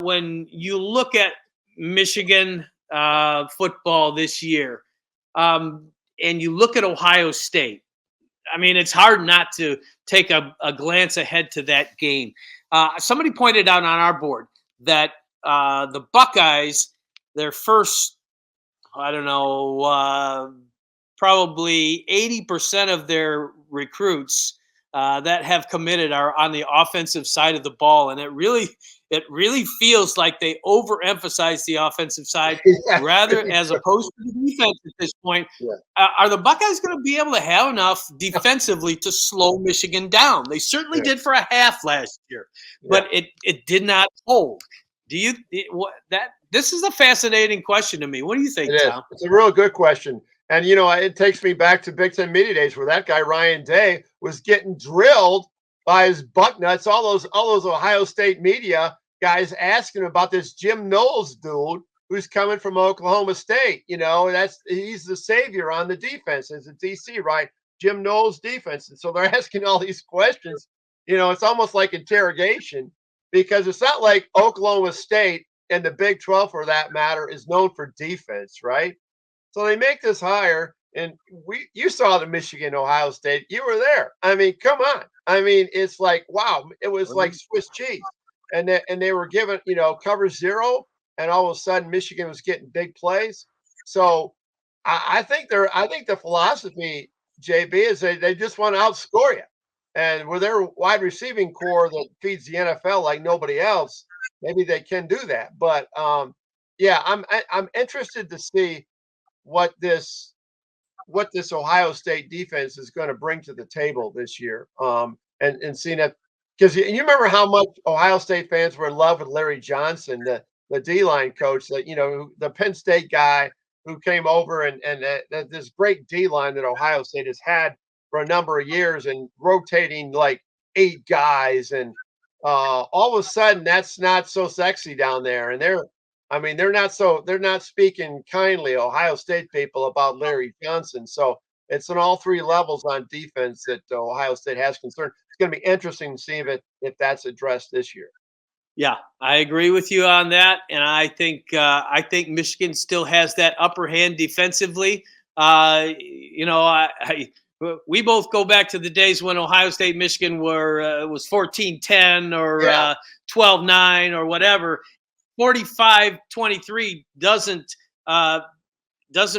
When you look at Michigan football this year, and you look at Ohio State, I mean, it's hard not to take a glance ahead to that game. Somebody pointed out on our board that the Buckeyes, their first, I don't know, probably 80% of their recruits that have committed are on the offensive side of the ball, and it really feels like they overemphasize the offensive side Yeah. rather as opposed to the defense at this point. Yeah. Are the Buckeyes going to be able to have enough defensively to slow Michigan down? They certainly Yeah. did for a half last year, but it did not hold. Do you that this is a fascinating question to me? What do you It think, is. Tom? It's a real good question. And it takes me back to Big Ten Media Days where that guy Ryan Day was getting drilled by his bucknuts. All those Ohio State media guys asking about this Jim Knowles dude who's coming from Oklahoma State. He's the savior on the defense as a DC, right? Jim Knowles defense. And so they're asking all these questions. It's almost like interrogation because it's not like Oklahoma State and the Big 12 for that matter is known for defense, right? So they make this hire, and you saw the Michigan Ohio State. You were there. I mean, come on. I mean, it's like wow. It was like Swiss cheese, and they were given cover zero, and all of a sudden Michigan was getting big plays. So I think the philosophy, JB, is they just want to outscore you, and with their wide receiving core that feeds the NFL like nobody else, maybe they can do that. But yeah, I'm interested to see what this Ohio State defense is going to bring to the table this year. And seeing that because you remember how much Ohio State fans were in love with Larry Johnson, the D line coach, the Penn State guy who came over and this great D line that Ohio State has had for a number of years and rotating like 8 guys and all of a sudden that's not so sexy down there and they're not speaking kindly Ohio State people about Larry Johnson. So it's on all 3 levels on defense that Ohio State has concern. It's going to be interesting to see if that's addressed this year. Yeah, I agree with you on that, and I think Michigan still has that upper hand defensively. We both go back to the days when Ohio State, Michigan was 14-10 or Yeah. 12-9 or whatever. 45-23 doesn't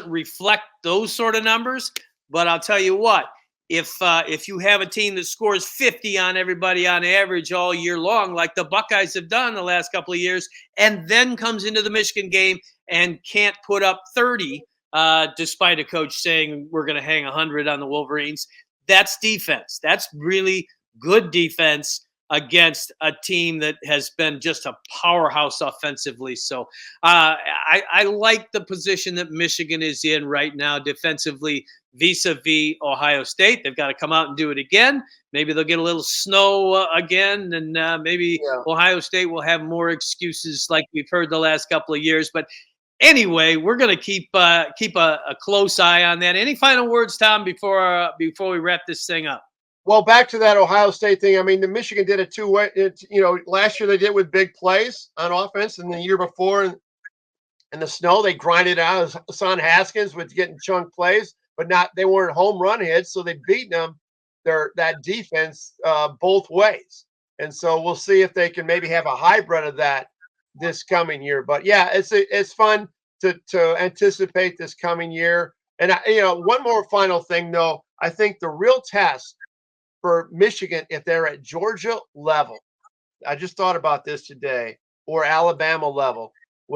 reflect those sort of numbers. But I'll tell you what, if you have a team that scores 50 on everybody on average all year long, like the Buckeyes have done the last couple of years, and then comes into the Michigan game and can't put up 30, despite a coach saying we're going to hang 100 on the Wolverines, that's defense. That's really good defense against a team that has been just a powerhouse offensively. So I like the position that Michigan is in right now defensively vis-a-vis Ohio State. They've got to come out and do it again. Maybe they'll get a little snow again, and maybe Ohio State will have more excuses like we've heard the last couple of years. But anyway, we're going to keep a close eye on that. Any final words, Tom, before we wrap this thing up? Well, back to that Ohio State thing. I mean, the Michigan did it 2 way. Last year they did with big plays on offense, and the year before in the snow they grinded out. Hassan Haskins was getting chunk plays, but they weren't home run hits, so they beat them that defense both ways. And so we'll see if they can maybe have a hybrid of that this coming year. But yeah, it's fun to anticipate this coming year. And one more final thing though, I think the real test for Michigan, if they're at Georgia level, I just thought about this today, or Alabama level,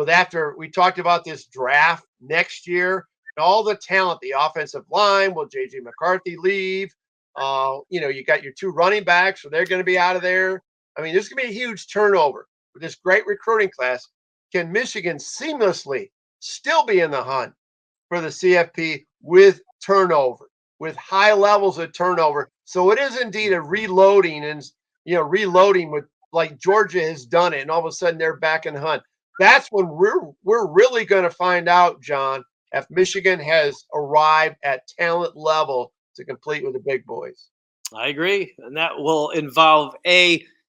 after we talked about this draft next year, and all the talent, the offensive line, will J.J. McCarthy leave? You got your 2 running backs, so they're going to be out of there. I mean, there's going to be a huge turnover with this great recruiting class. Can Michigan seamlessly still be in the hunt for the CFP with turnover, with high levels of turnover? So it is indeed a reloading reloading with like Georgia has done it, and all of a sudden they're back in the hunt. That's when we're really going to find out, John, if Michigan has arrived at talent level to compete with the big boys. I agree, and that will involve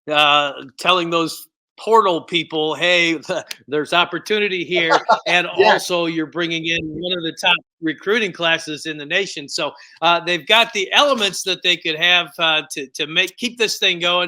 telling those portal people, hey, there's opportunity here, and Yeah. also you're bringing in one of the top recruiting classes in the nation. So they've got the elements that they could have to keep this thing going.